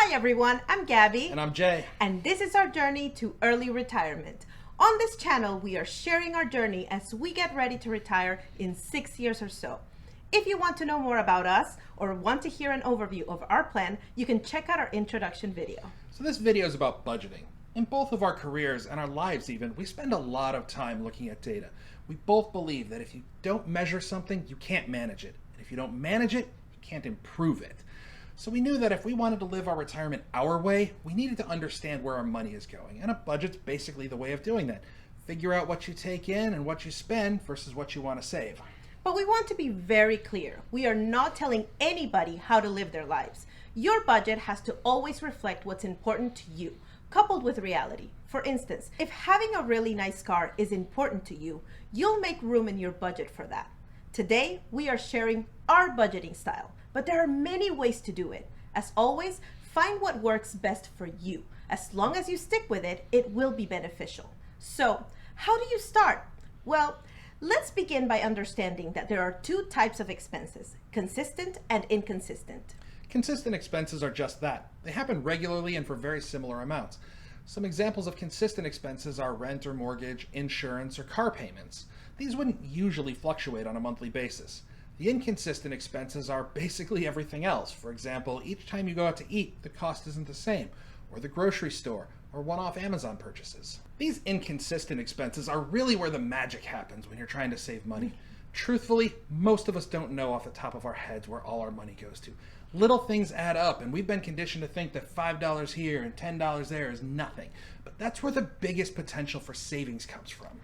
Hi everyone, I'm Gabby. And I'm Jay. And this is our journey to early retirement. On this channel, we are sharing our journey as we get ready to retire in 6 years or so. If you want to know more about us or want to hear an overview of our plan, you can check out our introduction video. So this video is about budgeting. In both of our careers and our lives even, we spend a lot of time looking at data. We both believe that if you don't measure something, you can't manage it. And if you don't manage it, you can't improve it. So we knew that if we wanted to live our retirement our way, we needed to understand where our money is going. And a budget's basically the way of doing that. Figure out what you take in and what you spend versus what you want to save. But we want to be very clear. We are not telling anybody how to live their lives. Your budget has to always reflect what's important to you, coupled with reality. For instance, if having a really nice car is important to you, you'll make room in your budget for that. Today, we are sharing our budgeting style, but there are many ways to do it. As always, find what works best for you. As long as you stick with it, it will be beneficial. So, how do you start? Well, let's begin by understanding that there are two types of expenses, consistent and inconsistent. Consistent expenses are just that. They happen regularly and for very similar amounts. Some examples of consistent expenses are rent or mortgage, insurance, or car payments. These wouldn't usually fluctuate on a monthly basis. The inconsistent expenses are basically everything else. For example, each time you go out to eat, the cost isn't the same, or the grocery store, or one-off Amazon purchases. These inconsistent expenses are really where the magic happens when you're trying to save money. Truthfully, most of us don't know off the top of our heads where all our money goes to. Little things add up, and we've been conditioned to think that $5 here and $10 there is nothing. But that's where the biggest potential for savings comes from.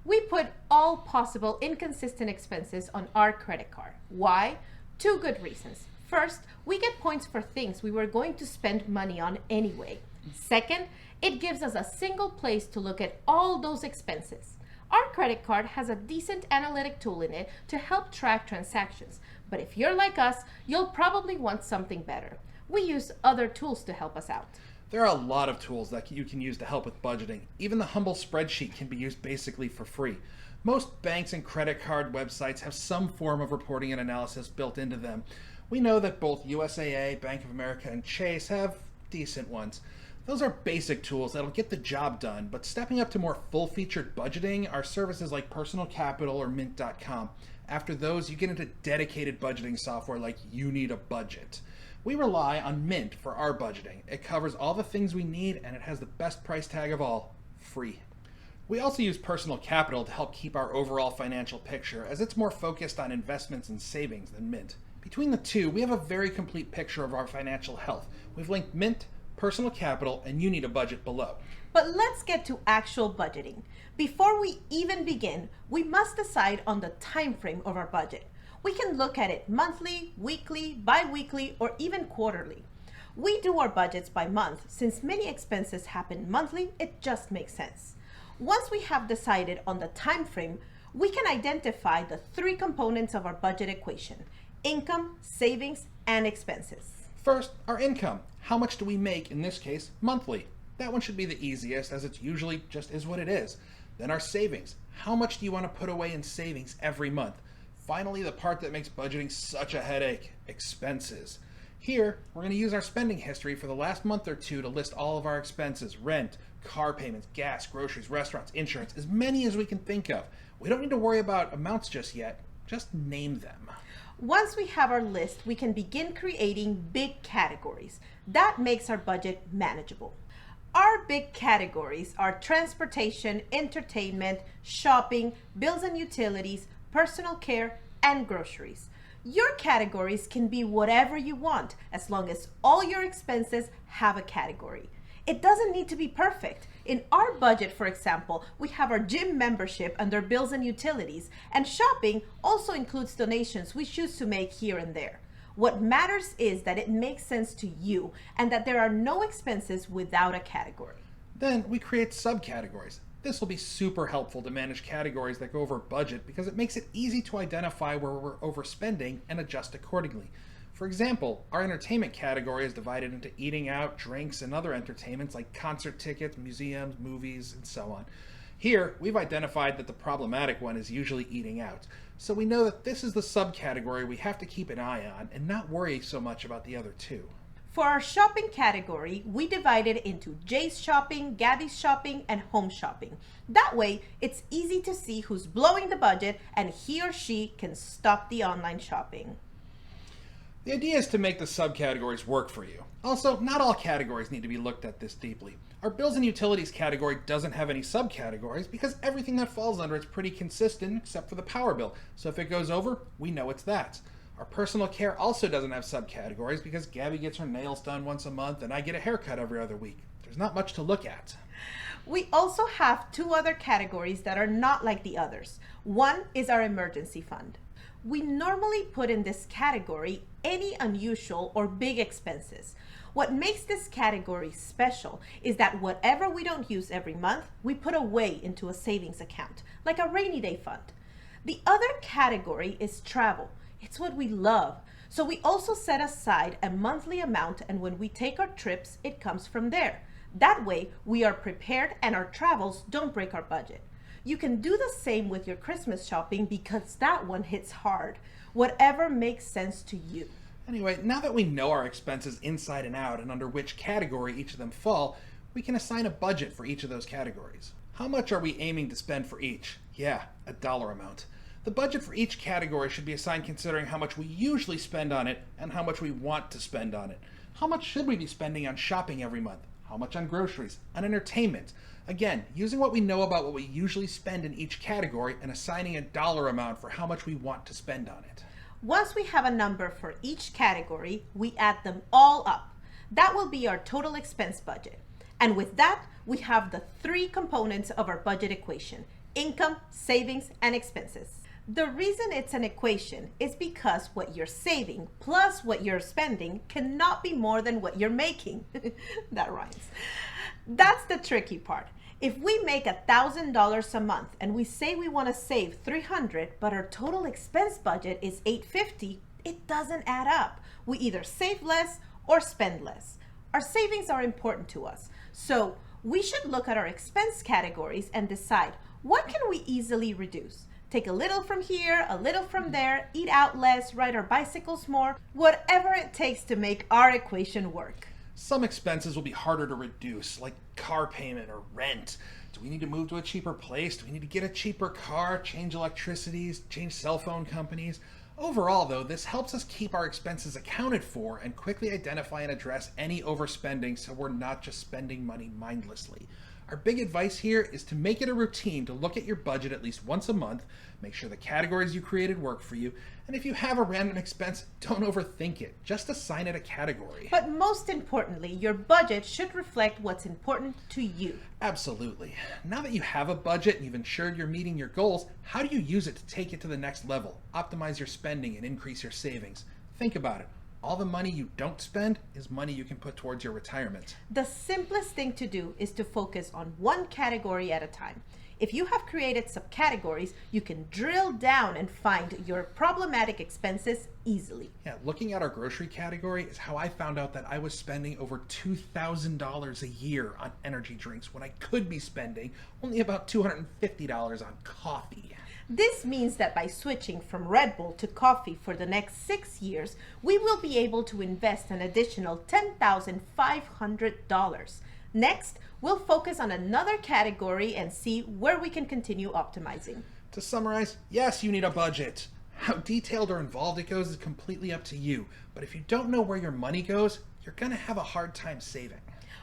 We put all possible inconsistent expenses on our credit card. Why? Two good reasons. First, we get points for things we were going to spend money on anyway. Second, it gives us a single place to look at all those expenses. Our credit card has a decent analytic tool in it to help track transactions. But if you're like us, you'll probably want something better. We use other tools to help us out. There are a lot of tools that you can use to help with budgeting. Even the humble spreadsheet can be used basically for free. Most banks and credit card websites have some form of reporting and analysis built into them. We know that both USAA, Bank of America, and Chase have decent ones. Those are basic tools that'll get the job done, but stepping up to more full-featured budgeting are services like Personal Capital or Mint.com. After those, you get into dedicated budgeting software like You Need a Budget. We rely on Mint for our budgeting. It covers all the things we need, and it has the best price tag of all, free. We also use Personal Capital to help keep our overall financial picture, as it's more focused on investments and savings than Mint. Between the two, we have a very complete picture of our financial health. We've linked Mint, Personal Capital, and You Need a Budget below. But let's get to actual budgeting. Before we even begin, we must decide on the time frame of our budget. We can look at it monthly, weekly, bi-weekly, or even quarterly. We do our budgets by month. Since many expenses happen monthly, it just makes sense. Once we have decided on the time frame, we can identify the three components of our budget equation: income, savings, and expenses. First, our income. How much do we make, in this case, monthly? That one should be the easiest, as it's usually just is what it is. Then our savings. How much do you want to put away in savings every month? Finally, the part that makes budgeting such a headache, expenses. Here, we're going to use our spending history for the last month or two to list all of our expenses: rent, car payments, gas, groceries, restaurants, insurance, as many as we can think of. We don't need to worry about amounts just yet, just name them. Once we have our list, we can begin creating big categories. That makes our budget manageable. Our big categories are transportation, entertainment, shopping, bills and utilities, personal care, and groceries. Your categories can be whatever you want, as long as all your expenses have a category. It doesn't need to be perfect. In our budget, for example, we have our gym membership under bills and utilities, and shopping also includes donations we choose to make here and there. What matters is that it makes sense to you and that there are no expenses without a category. Then we create subcategories. This will be super helpful to manage categories that go over budget because it makes it easy to identify where we're overspending and adjust accordingly. For example, our entertainment category is divided into eating out, drinks, and other entertainments like concert tickets, museums, movies, and so on. Here, we've identified that the problematic one is usually eating out. So we know that this is the subcategory we have to keep an eye on and not worry so much about the other two. For our shopping category, we divide it into Jay's shopping, Gabby's shopping, and home shopping. That way, it's easy to see who's blowing the budget and he or she can stop the online shopping. The idea is to make the subcategories work for you. Also, not all categories need to be looked at this deeply. Our bills and utilities category doesn't have any subcategories because everything that falls under it's pretty consistent except for the power bill. So if it goes over, we know it's that. Our personal care also doesn't have subcategories because Gabby gets her nails done once a month and I get a haircut every other week. There's not much to look at. We also have two other categories that are not like the others. One is our emergency fund. We normally put in this category any unusual or big expenses. What makes this category special is that whatever we don't use every month, we put away into a savings account, like a rainy day fund. The other category is travel. It's what we love. So we also set aside a monthly amount, and when we take our trips, it comes from there. That way, we are prepared and our travels don't break our budget. You can do the same with your Christmas shopping because that one hits hard. Whatever makes sense to you. Anyway, now that we know our expenses inside and out and under which category each of them fall, we can assign a budget for each of those categories. How much are we aiming to spend for each? Yeah, a dollar amount. The budget for each category should be assigned considering how much we usually spend on it and how much we want to spend on it. How much should we be spending on shopping every month? How much on groceries? On entertainment? Again, using what we know about what we usually spend in each category and assigning a dollar amount for how much we want to spend on it. Once we have a number for each category, we add them all up. That will be our total expense budget. And with that, we have the three components of our budget equation: income, savings, and expenses. The reason it's an equation is because what you're saving plus what you're spending cannot be more than what you're making. That rhymes. That's the tricky part. If we make $1,000 a month and we say we want to save $300, but our total expense budget is $850, it doesn't add up. We either save less or spend less. Our savings are important to us, so we should look at our expense categories and decide what can we easily reduce. Take a little from here, a little from there, eat out less, ride our bicycles more, whatever it takes to make our equation work. Some expenses will be harder to reduce, like car payment or rent. Do we need to move to a cheaper place? Do we need to get a cheaper car, change electricities, change cell phone companies? Overall, though, this helps us keep our expenses accounted for and quickly identify and address any overspending so we're not just spending money mindlessly. Our big advice here is to make it a routine to look at your budget at least once a month, make sure the categories you created work for you, and if you have a random expense, don't overthink it. Just assign it a category. But most importantly, your budget should reflect what's important to you. Absolutely. Now that you have a budget and you've ensured you're meeting your goals, how do you use it to take it to the next level, optimize your spending, and increase your savings? Think about it. All the money you don't spend is money you can put towards your retirement. The simplest thing to do is to focus on one category at a time. If you have created subcategories, you can drill down and find your problematic expenses easily. Yeah, looking at our grocery category is how I found out that I was spending over $2,000 a year on energy drinks when I could be spending only about $250 on coffee. This means that by switching from Red Bull to coffee for the next 6 years, we will be able to invest an additional $10,500. Next, we'll focus on another category and see where we can continue optimizing. To summarize, yes, you need a budget. How detailed or involved it goes is completely up to you. But if you don't know where your money goes, you're going to have a hard time saving.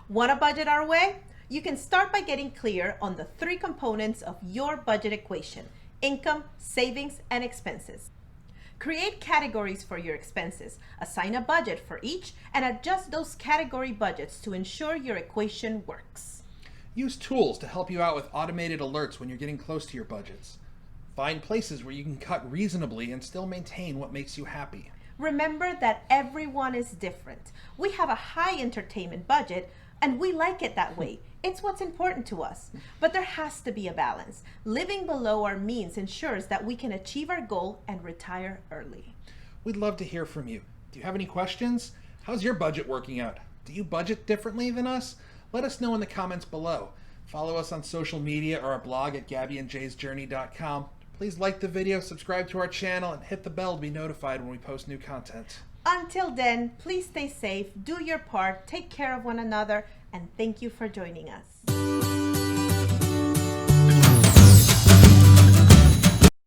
Want to budget our way? You can start by getting clear on the three components of your budget equation: income, savings, and expenses. Create categories for your expenses, assign a budget for each, and adjust those category budgets to ensure your equation works. Use tools to help you out with automated alerts when you're getting close to your budgets. Find places where you can cut reasonably and still maintain what makes you happy. Remember that everyone is different. We have a high entertainment budget, and we like it that way. It's what's important to us. But there has to be a balance. Living below our means ensures that we can achieve our goal and retire early. We'd love to hear from you. Do you have any questions? How's your budget working out? Do you budget differently than us? Let us know in the comments below. Follow us on social media or our blog at gabbyandjaysjourney.com. Please like the video, subscribe to our channel, and hit the bell to be notified when we post new content. Until then, please stay safe, do your part, take care of one another, and thank you for joining us.